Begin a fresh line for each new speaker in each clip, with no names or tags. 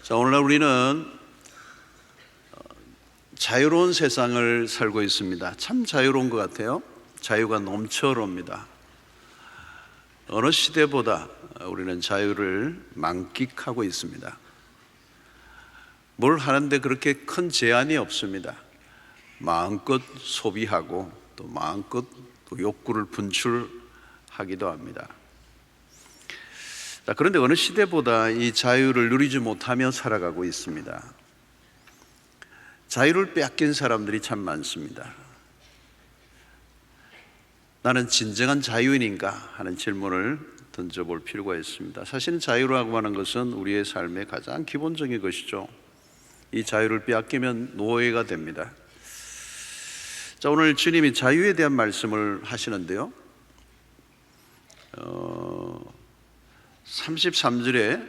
자, 오늘날 우리는 자유로운 세상을 살고 있습니다. 참 자유로운 것 같아요. 자유가 넘쳐납니다. 어느 시대보다 우리는 자유를 만끽하고 있습니다. 뭘 하는데 그렇게 큰 제한이 없습니다. 마음껏 소비하고 또 마음껏 또 욕구를 분출하기도 합니다. 자, 그런데 어느 시대보다 이 자유를 누리지 못하며 살아가고 있습니다. 자유를 빼앗긴 사람들이 참 많습니다. 나는 진정한 자유인인가 하는 질문을 던져볼 필요가 있습니다. 사실은 자유라고 하는 것은 우리의 삶의 가장 기본적인 것이죠. 이 자유를 빼앗기면 노예가 됩니다. 자, 오늘 주님이 자유에 대한 말씀을 하시는데요. 33절에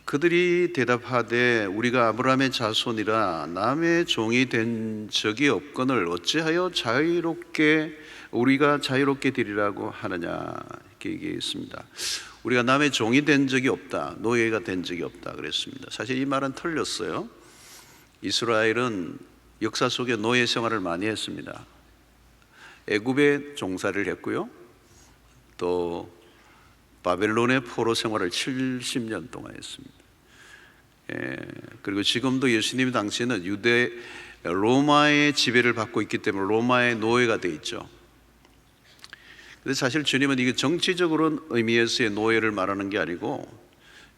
그들이 대답하되 우리가 아브라함의 자손이라 남의 종이 된 적이 없거늘 어찌하여 우리가 자유롭게 되리라고 하느냐 이렇게 얘기했습니다. 우리가 남의 종이 된 적이 없다, 노예가 된 적이 없다 그랬습니다. 사실 이 말은 틀렸어요. 이스라엘은 역사 속에 노예 생활을 많이 했습니다. 애굽에 종살이를 했고요, 또 바벨론의 포로 생활을 70년 동안 했습니다. 그리고 지금도 예수님 당시에는 로마의 지배를 받고 있기 때문에 로마의 노예가 되어 있죠. 근데 사실 주님은 이게 정치적으로는 의미에서의 노예를 말하는 게 아니고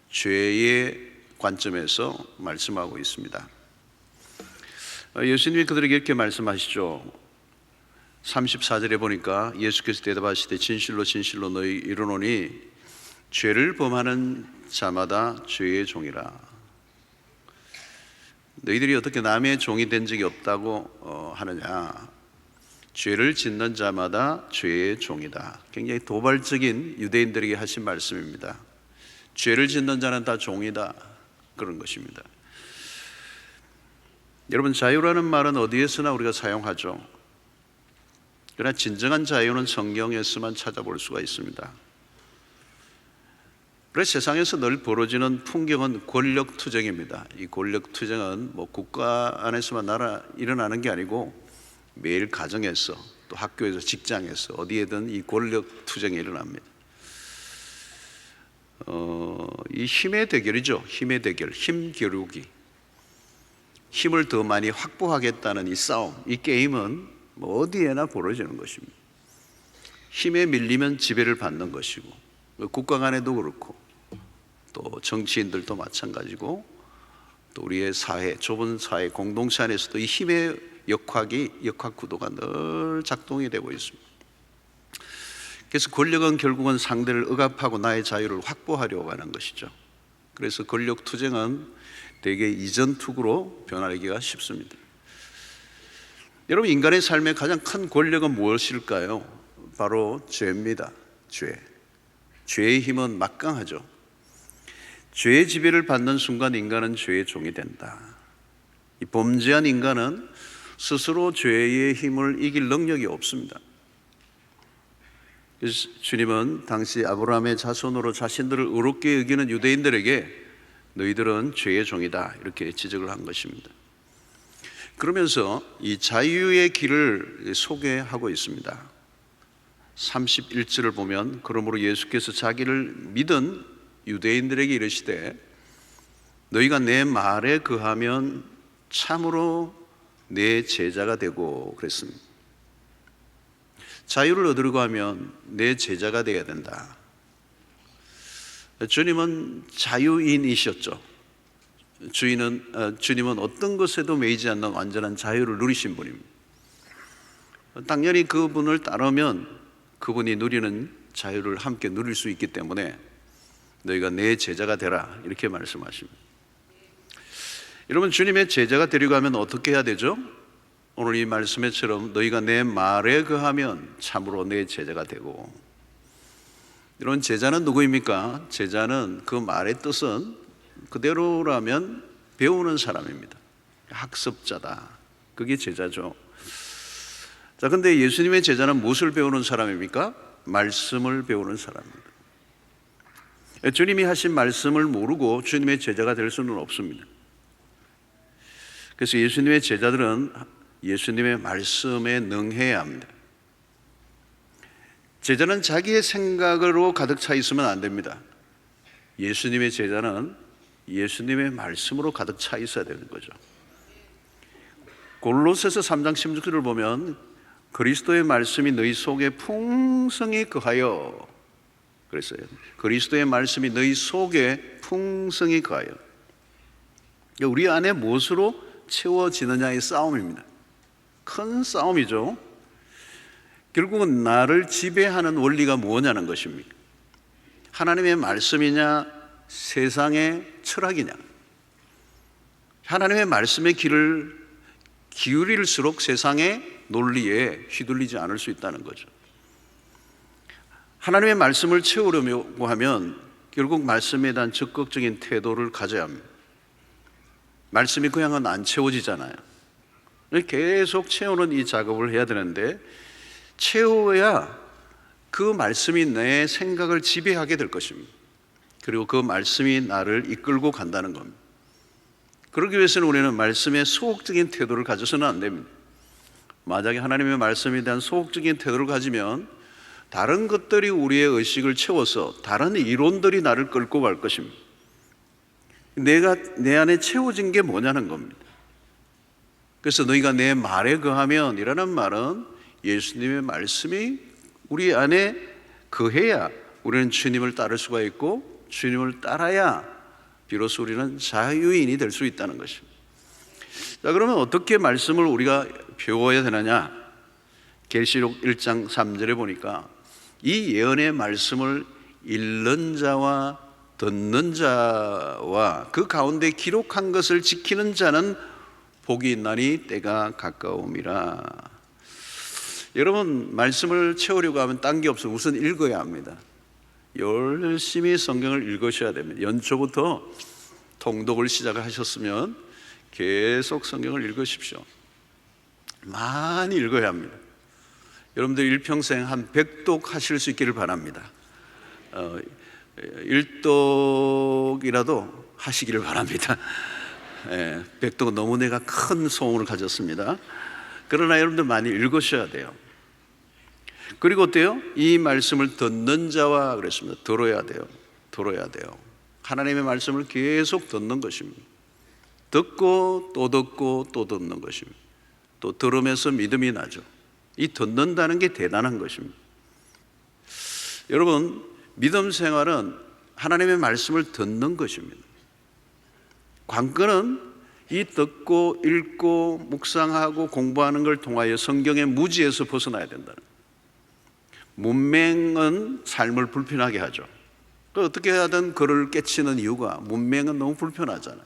죄의 관점에서 말씀하고 있습니다. 예수님이 그들에게 이렇게 말씀하시죠. 34절에 보니까 예수께서 대답하시되 진실로 진실로 너희 이르노니 죄를 범하는 자마다 죄의 종이라. 너희들이 어떻게 남의 종이 된 적이 없다고 하느냐. 죄를 짓는 자마다 죄의 종이다. 굉장히 도발적인 유대인들에게 하신 말씀입니다. 죄를 짓는 자는 다 종이다, 그런 것입니다. 여러분, 자유라는 말은 어디에서나 우리가 사용하죠. 그러나 진정한 자유는 성경에서만 찾아볼 수가 있습니다. 그래서 세상에서 늘 벌어지는 풍경은 권력투쟁입니다. 이 권력투쟁은 국가 안에서만 일어나는 게 아니고 매일 가정에서 또 학교에서 직장에서 어디에든 이 권력투쟁이 일어납니다. 이 힘의 대결이죠. 힘의 대결, 힘 겨루기. 힘을 더 많이 확보하겠다는 이 싸움, 이 게임은 어디에나 벌어지는 것입니다. 힘에 밀리면 지배를 받는 것이고, 국가 간에도 그렇고 또 정치인들도 마찬가지고 또 우리의 사회, 좁은 사회 공동체 안에서도 이 힘의 역학 구도가 늘 작동이 되고 있습니다. 그래서 권력은 결국은 상대를 억압하고 나의 자유를 확보하려고 하는 것이죠. 그래서 권력 투쟁은 대개 이전투구로 변하기가 쉽습니다. 여러분, 인간의 삶의 가장 큰 권력은 무엇일까요? 바로 죄입니다. 죄의 힘은 막강하죠. 죄의 지배를 받는 순간 인간은 죄의 종이 된다. 이 범죄한 인간은 스스로 죄의 힘을 이길 능력이 없습니다. 그래서 주님은 당시 아브라함의 자손으로 자신들을 의롭게 여기는 유대인들에게 너희들은 죄의 종이다 이렇게 지적을 한 것입니다. 그러면서 이 자유의 길을 소개하고 있습니다. 31절을 보면 그러므로 예수께서 자기를 믿은 유대인들에게 이르시되 너희가 내 말에 거하면 참으로 내 제자가 되고 그랬습니다. 자유를 얻으려고 하면 내 제자가 되어야 된다. 주님은 자유인이셨죠. 주님은 어떤 것에도 매이지 않는 완전한 자유를 누리신 분입니다. 당연히 그분을 따르면 그분이 누리는 자유를 함께 누릴 수 있기 때문에 너희가 내 제자가 되라 이렇게 말씀하십니다. 여러분, 주님의 제자가 되려고 하면 어떻게 해야 되죠? 오늘 이 말씀에처럼 너희가 내 말에 거하면 참으로 내 제자가 되고. 여러분, 제자는 누구입니까? 제자는 그 말의 뜻은 그대로라면 배우는 사람입니다. 학습자다. 그게 제자죠. 자, 근데 예수님의 제자는 무엇을 배우는 사람입니까? 말씀을 배우는 사람입니다. 주님이 하신 말씀을 모르고 주님의 제자가 될 수는 없습니다. 그래서 예수님의 제자들은 예수님의 말씀에 능해야 합니다. 제자는 자기의 생각으로 가득 차 있으면 안 됩니다. 예수님의 제자는 예수님의 말씀으로 가득 차 있어야 되는 거죠. 골로새서 3장 16절을 보면 그리스도의 말씀이 너희 속에 풍성히 거하여, 그랬어요. 그리스도의 말씀이 너희 속에 풍성히 거하여. 우리 안에 무엇으로 채워지느냐의 싸움입니다. 큰 싸움이죠. 결국은 나를 지배하는 원리가 뭐냐는 것입니다. 하나님의 말씀이냐 세상의 철학이냐. 하나님의 말씀의 길을 기울일수록 세상의 논리에 휘둘리지 않을 수 있다는 거죠. 하나님의 말씀을 채우려고 하면 결국 말씀에 대한 적극적인 태도를 가져야 합니다. 말씀이 그냥은 안 채워지잖아요. 계속 채우는 이 작업을 해야 되는데, 채워야 그 말씀이 내 생각을 지배하게 될 것입니다. 그리고 그 말씀이 나를 이끌고 간다는 겁니다. 그러기 위해서는 우리는 말씀에 소극적인 태도를 가져서는 안 됩니다. 만약에 하나님의 말씀에 대한 소극적인 태도를 가지면 다른 것들이 우리의 의식을 채워서 다른 이론들이 나를 끌고 갈 것입니다. 내가 내 안에 채워진 게 뭐냐는 겁니다. 그래서 너희가 내 말에 거하면 이라는 말은 예수님의 말씀이 우리 안에 거해야 우리는 주님을 따를 수가 있고, 주님을 따라야 비로소 우리는 자유인이 될 수 있다는 것입니다. 자, 그러면 어떻게 말씀을 우리가 배워야 되느냐? 계시록 1장 3절에 보니까 이 예언의 말씀을 읽는 자와 듣는 자와 그 가운데 기록한 것을 지키는 자는 복이 있나니 때가 가까움이라. 여러분, 말씀을 채우려고 하면 딴 게 없어. 우선 읽어야 합니다. 열심히 성경을 읽으셔야 됩니다. 연초부터 통독을 시작하셨으면 계속 성경을 읽으십시오. 많이 읽어야 합니다. 여러분들 일평생 한 100독 하실 수 있기를 바랍니다. 1독이라도 하시기를 바랍니다. 100독은 너무 내가 큰 소원을 가졌습니다. 그러나 여러분들 많이 읽으셔야 돼요. 그리고 어때요? 이 말씀을 듣는 자와 그랬습니다. 들어야 돼요. 하나님의 말씀을 계속 듣는 것입니다. 듣고 또 듣고 또 듣는 것입니다. 또 들으면서 믿음이 나죠. 이 듣는다는 게 대단한 것입니다. 여러분, 믿음 생활은 하나님의 말씀을 듣는 것입니다. 관건은 이 듣고 읽고 묵상하고 공부하는 걸 통하여 성경의 무지에서 벗어나야 된다는 거예요. 문맹은 삶을 불편하게 하죠. 어떻게 하든 글을 깨치는 이유가 문맹은 너무 불편하잖아요.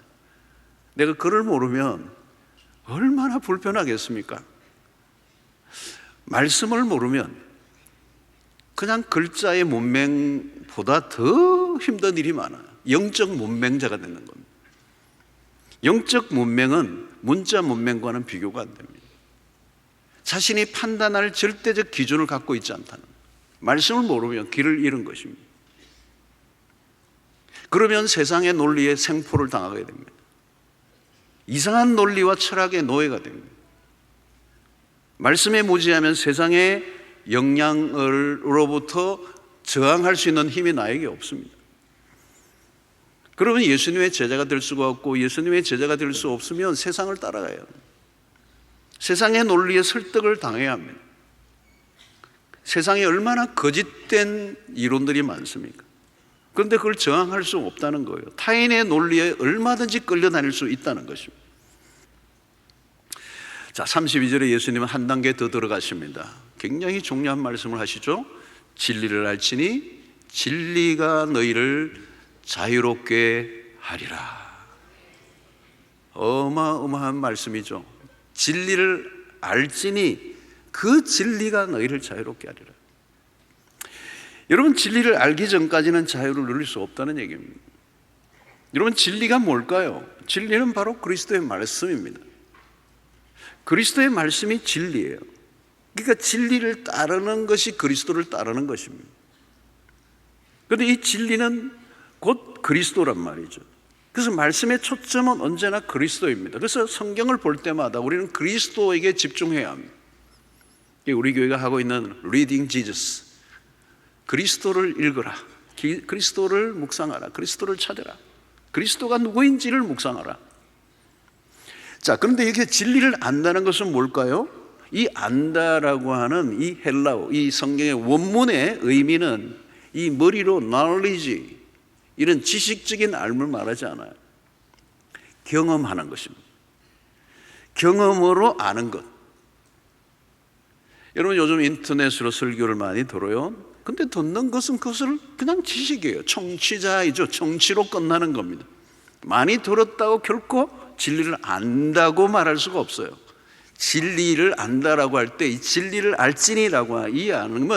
내가 글을 모르면 얼마나 불편하겠습니까? 말씀을 모르면 그냥 글자의 문맹보다 더 힘든 일이 많아요. 영적 문맹자가 되는 겁니다. 영적 문맹은 문자 문맹과는 비교가 안 됩니다. 자신이 판단할 절대적 기준을 갖고 있지 않다는 거예요. 말씀을 모르면 길을 잃은 것입니다. 그러면 세상의 논리에 생포를 당하게 됩니다. 이상한 논리와 철학의 노예가 됩니다. 말씀에 무지하면 세상의 영향으로부터 저항할 수 있는 힘이 나에게 없습니다. 그러면 예수님의 제자가 될 수가 없고, 예수님의 제자가 될 수 없으면 세상을 따라가야 합니다. 세상의 논리에 설득을 당해야 합니다. 세상에 얼마나 거짓된 이론들이 많습니까? 그런데 그걸 저항할 수 없다는 거예요. 타인의 논리에 얼마든지 끌려다닐 수 있다는 것입니다. 자, 32절에 예수님은 한 단계 더 들어가십니다. 굉장히 중요한 말씀을 하시죠. 진리를 알지니 진리가 너희를 자유롭게 하리라. 어마어마한 말씀이죠. 진리를 알지니 그 진리가 너희를 자유롭게 하리라. 여러분, 진리를 알기 전까지는 자유를 누릴 수 없다는 얘기입니다. 여러분, 진리가 뭘까요? 진리는 바로 그리스도의 말씀입니다. 그리스도의 말씀이 진리예요. 그러니까 진리를 따르는 것이 그리스도를 따르는 것입니다. 그런데 이 진리는 곧 그리스도란 말이죠. 그래서 말씀의 초점은 언제나 그리스도입니다. 그래서 성경을 볼 때마다 우리는 그리스도에게 집중해야 합니다. 우리 교회가 하고 있는 Reading Jesus, 그리스도를 읽어라, 그리스도를 묵상하라, 그리스도를 찾아라, 그리스도가 누구인지를 묵상하라. 자, 그런데 이게 진리를 안다는 것은 뭘까요? 이 안다라고 하는 이 헬라어, 이 성경의 원문의 의미는 이 머리로 knowledge, 이런 지식적인 알을 말하지 않아요. 경험하는 것입니다. 경험으로 아는 것. 여러분 요즘 인터넷으로 설교를 많이 들어요. 근데 듣는 것은 그것을 그냥 지식이에요. 청취자이죠. 청취로 끝나는 겁니다. 많이 들었다고 결코 진리를 안다고 말할 수가 없어요. 진리를 안다라고 할 때 이 진리를 알지니라고 이 아는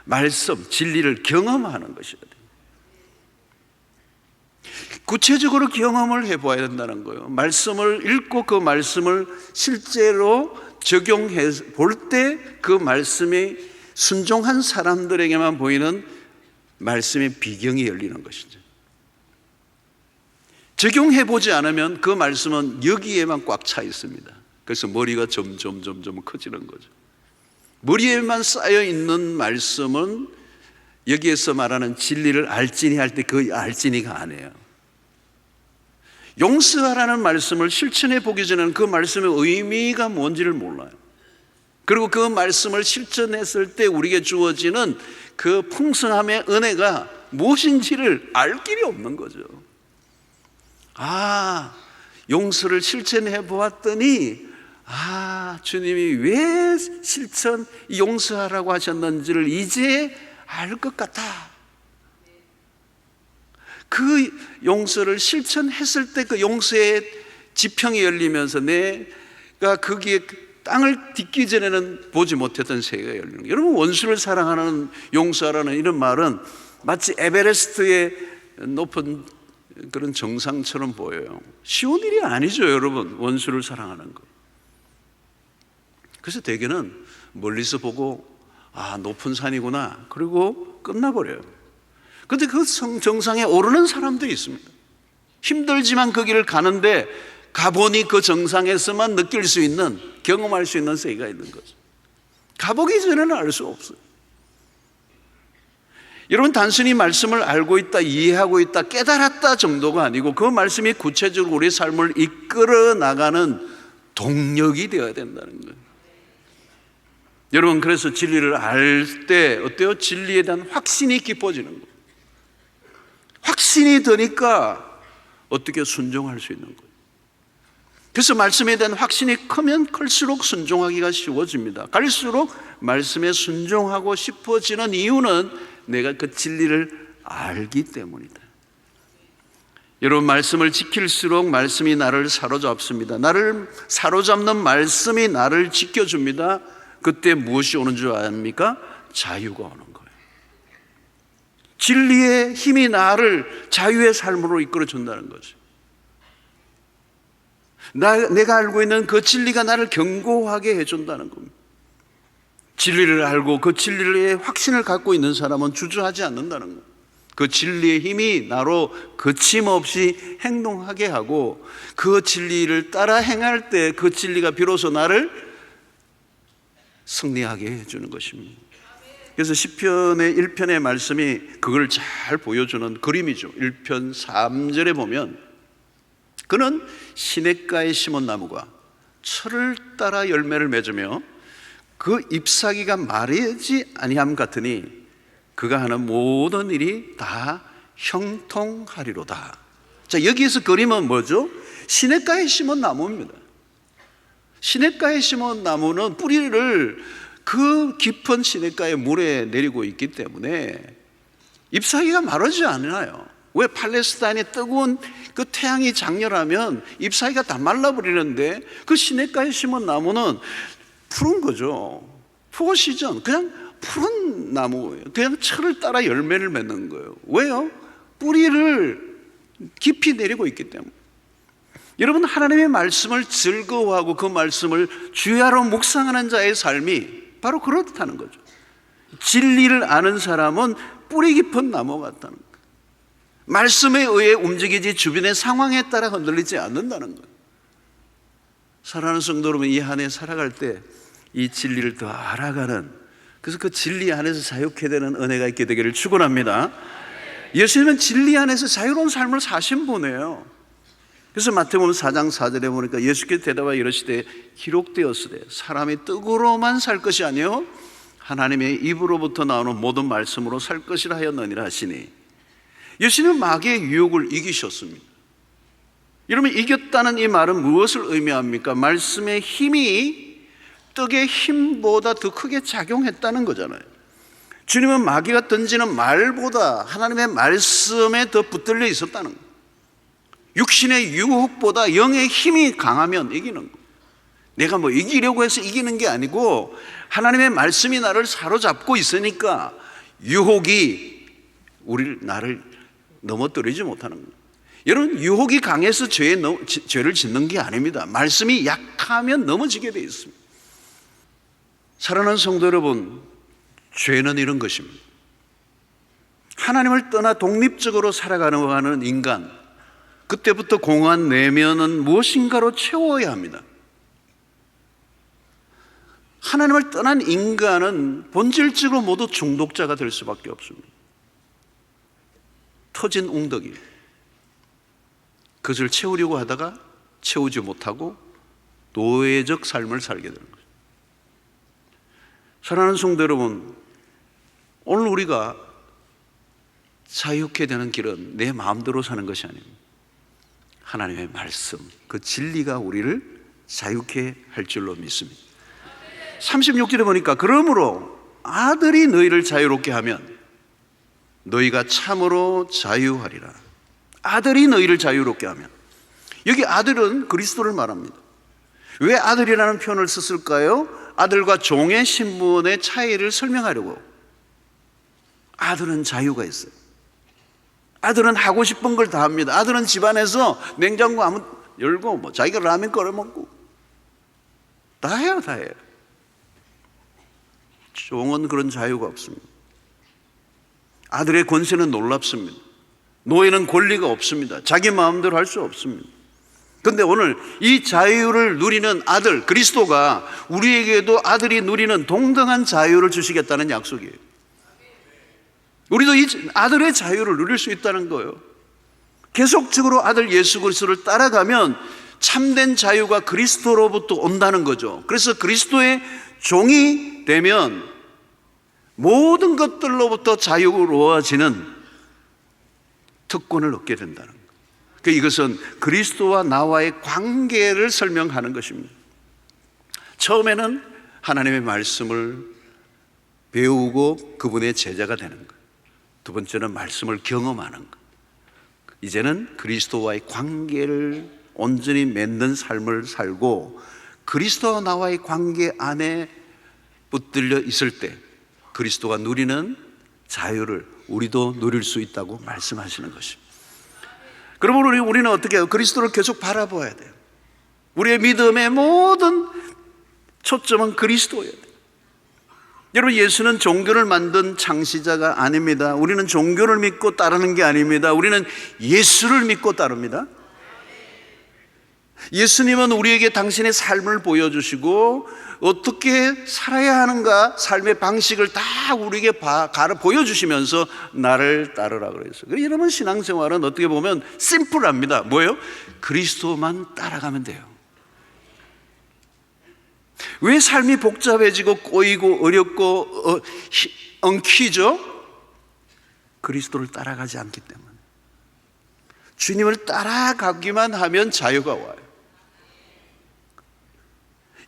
말씀, 진리를 경험하는 것이어야 돼요. 구체적으로 경험을 해봐야 된다는 거예요. 말씀을 읽고 그 말씀을 실제로 적용해 볼 때 그 말씀이 순종한 사람들에게만 보이는 말씀의 비경이 열리는 것이죠. 적용해 보지 않으면 그 말씀은 여기에만 꽉 차 있습니다. 그래서 머리가 점점 커지는 거죠. 머리에만 쌓여 있는 말씀은 여기에서 말하는 진리를 알지니 할 때 그 알지니가 아니에요. 용서하라는 말씀을 실천해 보기 전에는 그 말씀의 의미가 뭔지를 몰라요. 그리고 그 말씀을 실천했을 때 우리에게 주어지는 그 풍성함의 은혜가 무엇인지를 알 길이 없는 거죠. 용서를 실천해 보았더니 주님이 왜 용서하라고 하셨는지를 이제 알 것 같아. 그 용서를 실천했을 때 그 용서의 지평이 열리면서 내가 거기에 땅을 딛기 전에는 보지 못했던 세계가 열리는 거예요. 여러분 원수를 사랑하는 용서하라는 이런 말은 마치 에베레스트의 높은 그런 정상처럼 보여요. 쉬운 일이 아니죠, 여러분. 원수를 사랑하는 거. 그래서 대개는 멀리서 보고 높은 산이구나 그리고 끝나버려요. 그런데 그 정상에 오르는 사람들이 있습니다. 힘들지만 그 길을 가는데 가보니 그 정상에서만 느낄 수 있는, 경험할 수 있는 세계가 있는 거죠. 가보기 전에는 알 수 없어요. 여러분 단순히 말씀을 알고 있다, 이해하고 있다, 깨달았다 정도가 아니고 그 말씀이 구체적으로 우리 삶을 이끌어 나가는 동력이 되어야 된다는 거예요. 여러분 그래서 진리를 알 때 어때요? 진리에 대한 확신이 깊어지는 거예요. 확신이 드니까 어떻게 순종할 수 있는 거예요. 그래서 말씀에 대한 확신이 크면 클수록 순종하기가 쉬워집니다. 갈수록 말씀에 순종하고 싶어지는 이유는 내가 그 진리를 알기 때문이다. 여러분 말씀을 지킬수록 말씀이 나를 사로잡습니다. 나를 사로잡는 말씀이 나를 지켜줍니다. 그때 무엇이 오는 줄 압니까? 자유가 오는 거예요. 진리의 힘이 나를 자유의 삶으로 이끌어 준다는 거죠. 내가 알고 있는 그 진리가 나를 견고하게 해준다는 겁니다. 진리를 알고 그 진리의 확신을 갖고 있는 사람은 주저하지 않는다는 거예요. 그 진리의 힘이 나로 거침없이 행동하게 하고 그 진리를 따라 행할 때 그 진리가 비로소 나를 승리하게 해주는 것입니다. 그래서 시편의 1편의 말씀이 그걸 잘 보여주는 그림이죠. 1편 3절에 보면 그는 시냇가에 심은 나무가 철을 따라 열매를 맺으며 그 잎사귀가 마르지 아니함 같으니 그가 하는 모든 일이 다 형통하리로다. 자, 여기에서 그림은 뭐죠? 시냇가에 심은 나무입니다. 시냇가에 심은 나무는 뿌리를 그 깊은 시냇가의 물에 내리고 있기 때문에 잎사귀가 마르지 않아요. 왜? 팔레스타인의 뜨거운 그 태양이 장렬하면 잎사귀가 다 말라버리는데 그 시냇가에 심은 나무는 푸른 거죠. 포시전, 그냥 푸른 나무예요. 그냥 철을 따라 열매를 맺는 거예요. 왜요? 뿌리를 깊이 내리고 있기 때문에. 여러분 하나님의 말씀을 즐거워하고 그 말씀을 주야로 묵상하는 자의 삶이 바로 그렇다는 거죠. 진리를 아는 사람은 뿌리 깊은 나무 같다는 거예요. 말씀에 의해 움직이지 주변의 상황에 따라 흔들리지 않는다는 거예요. 사랑하는 성도 여러분, 이 한 해 살아갈 때 이 진리를 더 알아가는, 그래서 그 진리 안에서 자유케 되는 은혜가 있게 되기를 축원합니다. 예수님은 진리 안에서 자유로운 삶을 사신 분이에요. 그래서 마태복음 4장 4절에 보니까 예수께서 대답하여 이르시되 기록되었으되 사람이 떡으로만 살 것이 아니요 하나님의 입으로부터 나오는 모든 말씀으로 살 것이라 하였느니라 하시니, 예수님은 마귀의 유혹을 이기셨습니다. 여러분, 이겼다는 이 말은 무엇을 의미합니까? 말씀의 힘이 떡의 힘보다 더 크게 작용했다는 거잖아요. 주님은 마귀가 던지는 말보다 하나님의 말씀에 더 붙들려 있었다는 거예요. 육신의 유혹보다 영의 힘이 강하면 이기는 거예요. 내가 뭐 이기려고 해서 이기는 게 아니고 하나님의 말씀이 나를 사로잡고 있으니까 유혹이 나를 넘어뜨리지 못하는 거예요. 여러분, 유혹이 강해서 죄를 짓는 게 아닙니다. 말씀이 약하면 넘어지게 되어 있습니다. 사랑하는 성도 여러분, 죄는 이런 것입니다. 하나님을 떠나 독립적으로 살아가는 인간, 그때부터 공허한 내면은 무엇인가로 채워야 합니다. 하나님을 떠난 인간은 본질적으로 모두 중독자가 될 수밖에 없습니다. 터진 웅덩이, 그것을 채우려고 하다가 채우지 못하고 노예적 삶을 살게 되는 거죠. 사랑하는 성도 여러분, 오늘 우리가 자유케 되는 길은 내 마음대로 사는 것이 아닙니다. 하나님의 말씀, 그 진리가 우리를 자유케 할 줄로 믿습니다. 36절에 보니까 그러므로 아들이 너희를 자유롭게 하면 너희가 참으로 자유하리라. 아들이 너희를 자유롭게 하면, 여기 아들은 그리스도를 말합니다. 왜 아들이라는 표현을 썼을까요? 아들과 종의 신분의 차이를 설명하려고. 아들은 자유가 있어요. 아들은 하고 싶은 걸 다 합니다. 아들은 집안에서 냉장고 열고 뭐 자기가 라면 끓여 먹고 다 해요, 다 해요. 종은 그런 자유가 없습니다. 아들의 권세는 놀랍습니다. 노예는 권리가 없습니다. 자기 마음대로 할 수 없습니다. 그런데 오늘 이 자유를 누리는 아들 그리스도가 우리에게도 아들이 누리는 동등한 자유를 주시겠다는 약속이에요. 우리도 이 아들의 자유를 누릴 수 있다는 거예요. 계속적으로 아들 예수 그리스도를 따라가면 참된 자유가 그리스도로부터 온다는 거죠. 그래서 그리스도의 종이 되면 모든 것들로부터 자유로워지는 특권을 얻게 된다는 거예요. 이것은 그리스도와 나와의 관계를 설명하는 것입니다. 처음에는 하나님의 말씀을 배우고 그분의 제자가 되는 것. 두 번째는 말씀을 경험하는 것. 이제는 그리스도와의 관계를 온전히 맺는 삶을 살고 그리스도와 나와의 관계 안에 붙들려 있을 때 그리스도가 누리는 자유를 우리도 누릴 수 있다고 말씀하시는 것입니다. 그러므로 우리는 어떻게 해요? 그리스도를 계속 바라봐야 돼요. 우리의 믿음의 모든 초점은 그리스도예요. 여러분, 예수는 종교를 만든 창시자가 아닙니다. 우리는 종교를 믿고 따르는 게 아닙니다. 우리는 예수를 믿고 따릅니다. 예수님은 우리에게 당신의 삶을 보여주시고 어떻게 살아야 하는가 삶의 방식을 다 우리에게 보여주시면서 나를 따르라 그랬어요. 여러분, 신앙생활은 어떻게 보면 심플합니다. 뭐예요? 그리스도만 따라가면 돼요. 왜 삶이 복잡해지고 꼬이고 어렵고 엉키죠? 그리스도를 따라가지 않기 때문에. 주님을 따라가기만 하면 자유가 와요.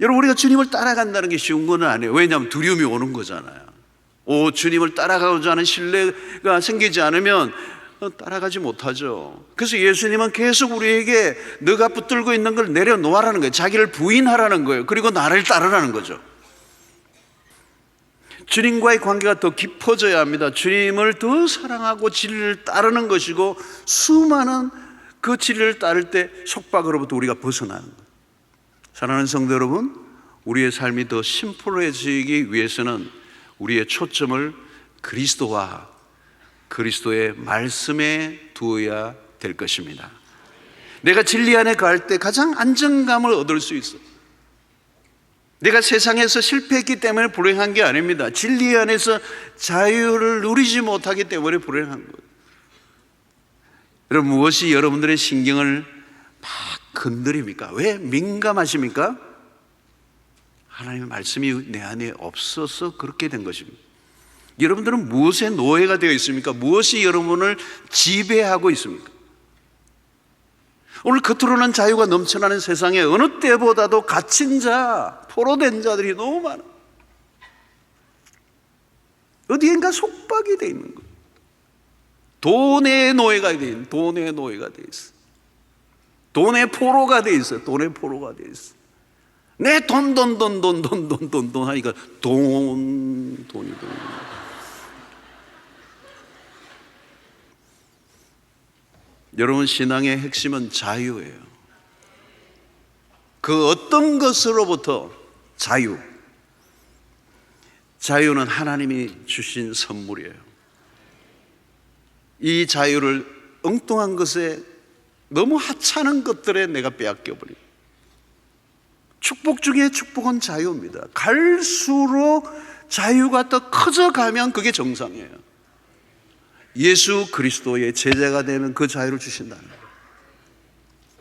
여러분, 우리가 주님을 따라간다는 게 쉬운 건 아니에요. 왜냐하면 두려움이 오는 거잖아요. 주님을 따라가고자 하는 신뢰가 생기지 않으면 따라가지 못하죠. 그래서 예수님은 계속 우리에게 너가 붙들고 있는 걸 내려놓으라는 거예요. 자기를 부인하라는 거예요. 그리고 나를 따르라는 거죠. 주님과의 관계가 더 깊어져야 합니다. 주님을 더 사랑하고 진리를 따르는 것이고 수많은 그 진리를 따를 때 속박으로부터 우리가 벗어나는 거예요. 사랑하는 성도 여러분, 우리의 삶이 더 심플해지기 위해서는 우리의 초점을 그리스도와 그리스도의 말씀에 두어야 될 것입니다. 내가 진리 안에 거할 때 가장 안정감을 얻을 수 있어요. 내가 세상에서 실패했기 때문에 불행한 게 아닙니다. 진리 안에서 자유를 누리지 못하기 때문에 불행한 거예요. 여러분, 무엇이 여러분들의 신경을 막 건드립니까? 왜 민감하십니까? 하나님의 말씀이 내 안에 없어서 그렇게 된 것입니다. 여러분들은 무엇의 노예가 되어 있습니까? 무엇이 여러분을 지배하고 있습니까? 오늘 겉으로는 자유가 넘쳐나는 세상에 어느 때보다도 갇힌 자, 포로된 자들이 너무 많아. 어디엔가 속박이 되어 있는 거예요. 돈의 노예가 되어 있는, 돈의 노예가 되어 있어. 돈의 포로가 되어 있어. 돈의 포로가 되어 있어. 내 돈 하니까 돈이. 여러분, 신앙의 핵심은 자유예요. 그 어떤 것으로부터 자유. 자유는 하나님이 주신 선물이에요. 이 자유를 엉뚱한 것에, 너무 하찮은 것들에 내가 빼앗겨버립니다. 축복 중에 축복은 자유입니다. 갈수록 자유가 더 커져가면 그게 정상이에요. 예수 그리스도의 제자가 되면 그 자유를 주신다는 거예요.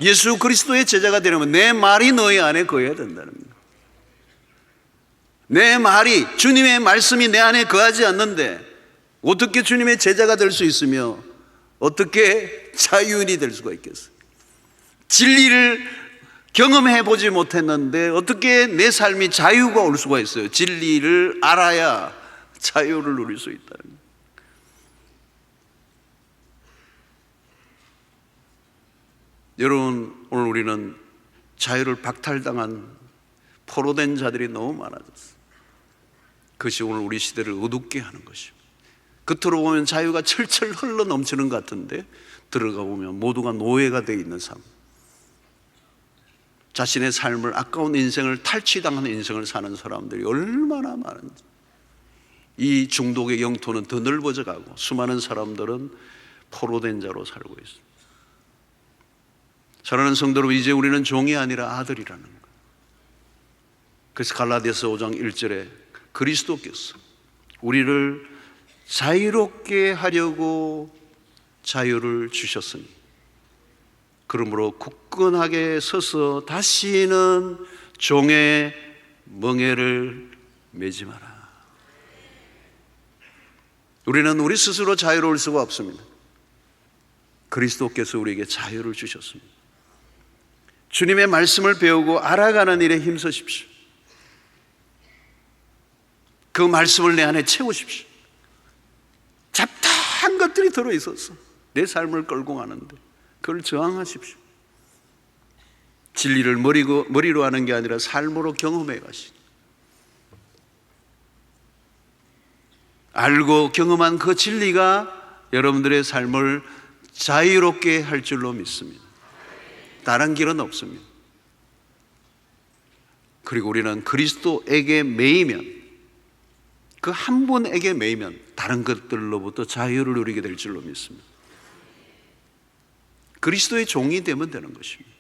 예수 그리스도의 제자가 되려면 내 말이 너희 안에 거해야 된다는 거예요. 내 말이, 주님의 말씀이 내 안에 거하지 않는데 어떻게 주님의 제자가 될 수 있으며 어떻게 자유인이 될 수가 있겠어요? 진리를 경험해 보지 못했는데 어떻게 내 삶이 자유가 올 수가 있어요? 진리를 알아야 자유를 누릴 수 있다는 거예요. 여러분, 오늘 우리는 자유를 박탈당한 포로된 자들이 너무 많아졌어요. 그것이 오늘 우리 시대를 어둡게 하는 것입니다. 겉으로 보면 자유가 철철 흘러 넘치는 것 같은데 들어가 보면 모두가 노예가 되어 있는 삶, 자신의 삶을, 아까운 인생을, 탈취당하는 인생을 사는 사람들이 얼마나 많은지. 이 중독의 영토는 더 넓어져 가고 수많은 사람들은 포로된 자로 살고 있습니다. 사랑하는 성도 여러분, 이제 우리는 종이 아니라 아들이라는 거예요. 그래서 갈라디아서 5장 1절에 그리스도께서 우리를 자유롭게 하려고 자유를 주셨으니 그러므로 굳건하게 서서 다시는 종의 멍에를 매지 마라. 우리는 우리 스스로 자유로울 수가 없습니다. 그리스도께서 우리에게 자유를 주셨습니다. 주님의 말씀을 배우고 알아가는 일에 힘쓰십시오. 그 말씀을 내 안에 채우십시오. 잡다한 것들이 들어있어서 내 삶을 끌고 가는데 그걸 저항하십시오. 진리를 머리로 하는 게 아니라 삶으로 경험해 가시오. 알고 경험한 그 진리가 여러분들의 삶을 자유롭게 할 줄로 믿습니다. 다른 길은 없습니다. 그리고 우리는 그리스도에게 매이면, 그 한 분에게 매이면 다른 것들로부터 자유를 누리게 될 줄로 믿습니다. 그리스도의 종이 되면 되는 것입니다.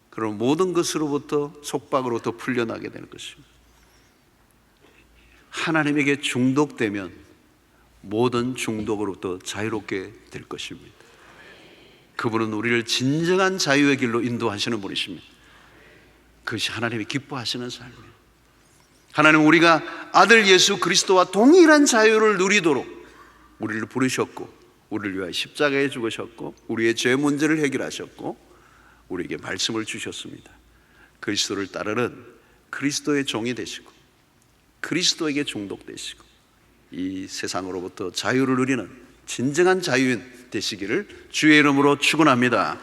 그럼 모든 것으로부터, 속박으로부터 풀려나게 되는 것입니다. 하나님에게 중독되면 모든 중독으로부터 자유롭게 될 것입니다. 그분은 우리를 진정한 자유의 길로 인도하시는 분이십니다. 그것이 하나님이 기뻐하시는 삶이에요. 하나님은 우리가 아들 예수 그리스도와 동일한 자유를 누리도록 우리를 부르셨고, 우리를 위하여 십자가에 죽으셨고, 우리의 죄 문제를 해결하셨고, 우리에게 말씀을 주셨습니다. 그리스도를 따르는 그리스도의 종이 되시고 그리스도에게 중독되시고 이 세상으로부터 자유를 누리는 진정한 자유인 되시기를 주의 이름으로 축원합니다.